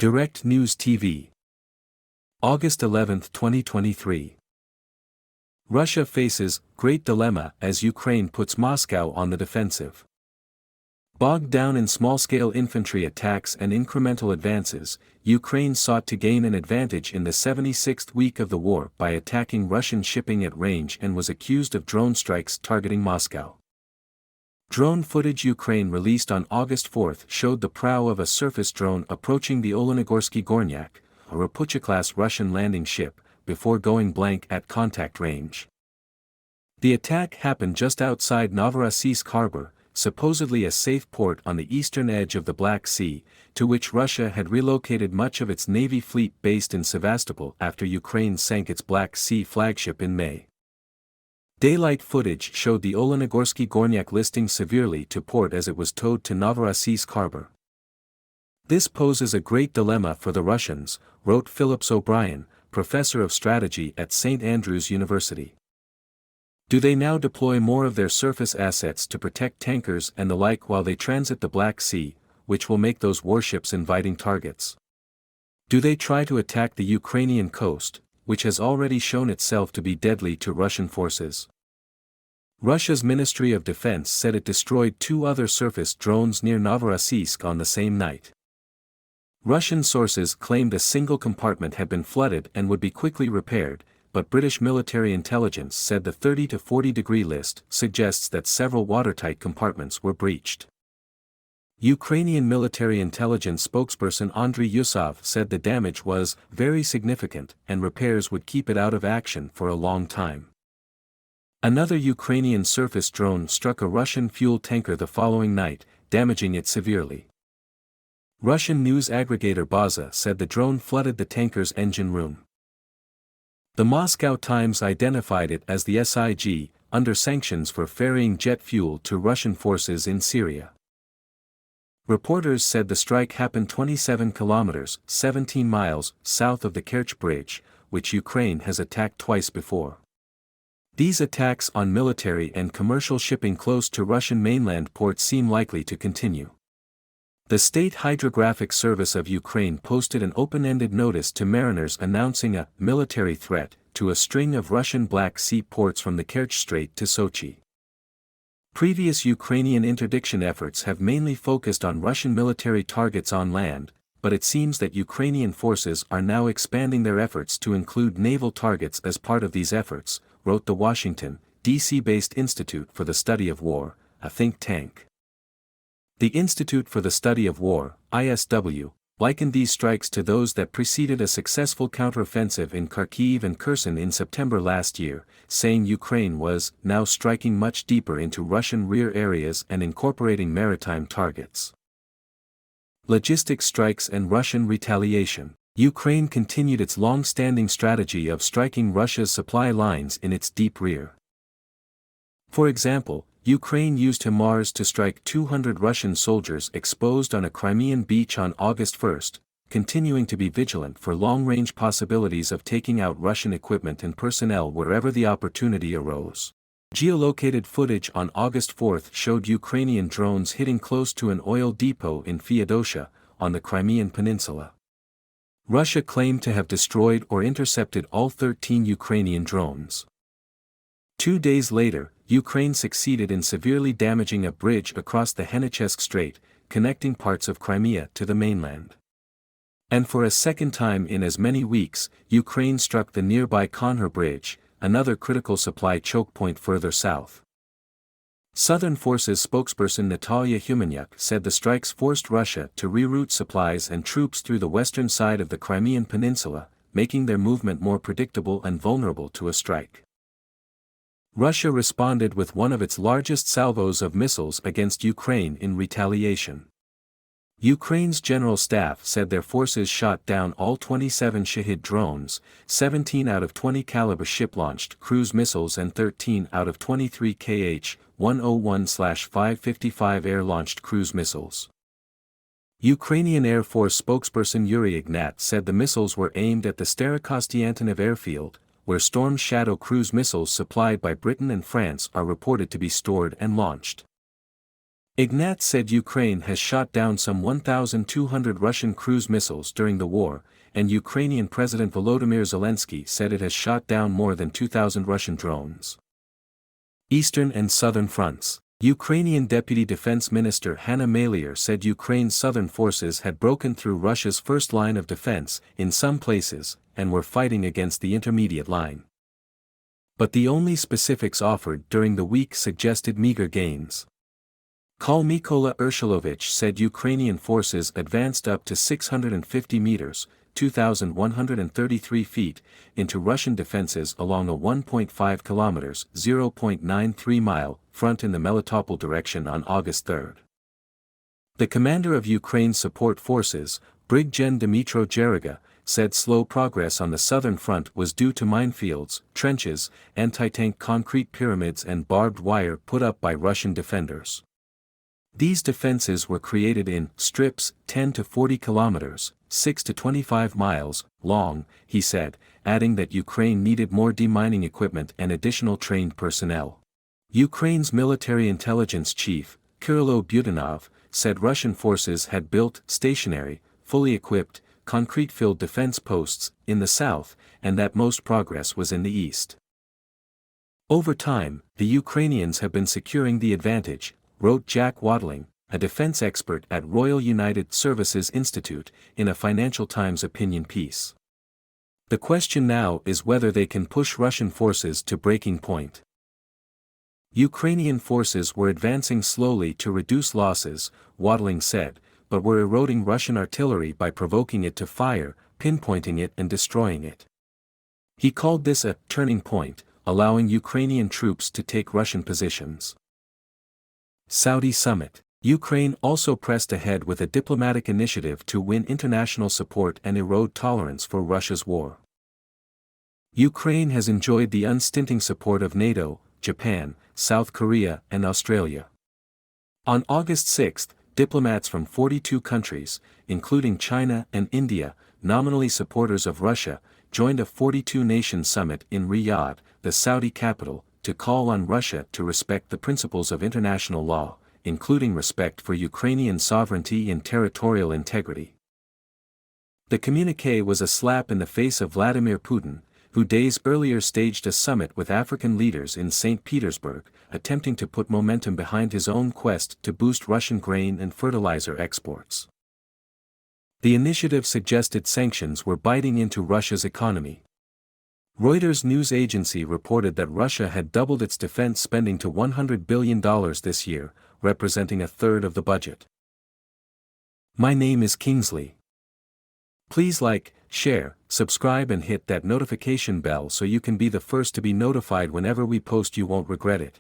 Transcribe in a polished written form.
Direct News TV. August 11, 2023. Russia faces great dilemma as Ukraine puts Moscow on the defensive. Bogged down in small-scale infantry attacks and incremental advances, Ukraine sought to gain an advantage in the 76th week of the war by attacking Russian shipping at range and was accused of drone strikes targeting Moscow. Drone footage Ukraine released on August 4 showed the prow of a surface drone approaching the Olenigorsky Gornyak, a Raputia-class Russian landing ship, before going blank at contact range. The attack happened just outside Novorossiysk harbor, supposedly a safe port on the eastern edge of the Black Sea, to which Russia had relocated much of its Navy fleet based in Sevastopol after Ukraine sank its Black Sea flagship in May. Daylight footage showed the Olenigorsky Gornyak listing severely to port as it was towed to Novorossiysk harbor. This poses a great dilemma for the Russians, wrote Phillips O'Brien, professor of strategy at St. Andrews University. Do they now deploy more of their surface assets to protect tankers and the like while they transit the Black Sea, which will make those warships inviting targets? Do they try to attack the Ukrainian coast, which has already shown itself to be deadly to Russian forces? Russia's Ministry of Defense said it destroyed 2 other surface drones near Novorossiysk on the same night. Russian sources claimed a single compartment had been flooded and would be quickly repaired, but British military intelligence said the 30 to 40 degree list suggests that several watertight compartments were breached. Ukrainian military intelligence spokesperson Andriy Yusov said the damage was very significant and repairs would keep it out of action for a long time. Another Ukrainian surface drone struck a Russian fuel tanker the following night, damaging it severely. Russian news aggregator Baza said the drone flooded the tanker's engine room. The Moscow Times identified it as the SIG, under sanctions for ferrying jet fuel to Russian forces in Syria. Reporters said the strike happened 27 kilometers, 17 miles, south of the Kerch Bridge, which Ukraine has attacked twice before. These attacks on military and commercial shipping close to Russian mainland ports seem likely to continue. The State Hydrographic Service of Ukraine posted an open-ended notice to mariners announcing a military threat to a string of Russian Black Sea ports from the Kerch Strait to Sochi. Previous Ukrainian interdiction efforts have mainly focused on Russian military targets on land, but it seems that Ukrainian forces are now expanding their efforts to include naval targets as part of these efforts, wrote the Washington, D.C.-based Institute for the Study of War, a think tank. The Institute for the Study of War, ISW, likened these strikes to those that preceded a successful counteroffensive in Kharkiv and Kherson in September last year, saying Ukraine was now striking much deeper into Russian rear areas and incorporating maritime targets. Logistics strikes and Russian retaliation. Ukraine continued its long-standing strategy of striking Russia's supply lines in its deep rear. For example, Ukraine used HIMARS to strike 200 Russian soldiers exposed on a Crimean beach on August 1, continuing to be vigilant for long-range possibilities of taking out Russian equipment and personnel wherever the opportunity arose. Geolocated footage on August 4 showed Ukrainian drones hitting close to an oil depot in Feodosia, on the Crimean Peninsula. Russia claimed to have destroyed or intercepted all 13 Ukrainian drones. 2 days later, Ukraine succeeded in severely damaging a bridge across the Henichesk Strait, connecting parts of Crimea to the mainland. And for a second time in as many weeks, Ukraine struck the nearby Khanhur Bridge, another critical supply choke point further south. Southern Forces spokesperson Natalia Humanyuk said the strikes forced Russia to reroute supplies and troops through the western side of the Crimean Peninsula, making their movement more predictable and vulnerable to a strike. Russia responded with one of its largest salvos of missiles against Ukraine in retaliation. Ukraine's General Staff said their forces shot down all 27 Shahed drones, 17 out of 20 caliber ship-launched cruise missiles and 13 out of 23 Kh-101/555 air-launched cruise missiles. Ukrainian Air Force spokesperson Yuri Ignat said the missiles were aimed at the Starokostiantyniv airfield, where Storm Shadow cruise missiles supplied by Britain and France are reported to be stored and launched. Ignat said Ukraine has shot down some 1,200 Russian cruise missiles during the war, and Ukrainian President Volodymyr Zelensky said it has shot down more than 2,000 Russian drones. Eastern and Southern Fronts. Ukrainian Deputy Defense Minister Hanna Maliar said Ukraine's southern forces had broken through Russia's first line of defense in some places and were fighting against the intermediate line. But the only specifics offered during the week suggested meager gains. Col Mykola Urshilovich said Ukrainian forces advanced up to 650 meters, 2,133 feet, into Russian defenses along a 1.5 kilometers (0.93 mile) front in the Melitopol direction on August 3. The commander of Ukraine's support forces, Brig Gen Dmytro Jeriga, said slow progress on the southern front was due to minefields, trenches, anti-tank concrete pyramids and barbed wire put up by Russian defenders. These defenses were created in strips 10 to 40 kilometers, 6 to 25 miles, long, he said, adding that Ukraine needed more demining equipment and additional trained personnel. Ukraine's military intelligence chief, Kyrylo Budanov, said Russian forces had built stationary, fully equipped, concrete-filled defense posts in the south, and that most progress was in the east. Over time, the Ukrainians have been securing the advantage, wrote Jack Wadling, a defense expert at Royal United Services Institute, in a Financial Times opinion piece. The question now is whether they can push Russian forces to breaking point. Ukrainian forces were advancing slowly to reduce losses, Wadling said, but were eroding Russian artillery by provoking it to fire, pinpointing it and destroying it. He called this a turning point, allowing Ukrainian troops to take Russian positions. Saudi Summit. Ukraine also pressed ahead with a diplomatic initiative to win international support and erode tolerance for Russia's war. Ukraine has enjoyed the unstinting support of NATO, Japan, South Korea and Australia. On August 6, diplomats from 42 countries, including China and India, nominally supporters of Russia, joined a 42-nation summit in Riyadh, the Saudi capital, to call on Russia to respect the principles of international law, including respect for Ukrainian sovereignty and territorial integrity. The communiqué was a slap in the face of Vladimir Putin, who days earlier staged a summit with African leaders in St. Petersburg, attempting to put momentum behind his own quest to boost Russian grain and fertilizer exports. The initiative suggested sanctions were biting into Russia's economy. Reuters news agency reported that Russia had doubled its defense spending to $100 billion this year, representing a third of the budget. My name is Kingsley. Please like, share, subscribe and hit that notification bell so you can be the first to be notified whenever we post. You won't regret it.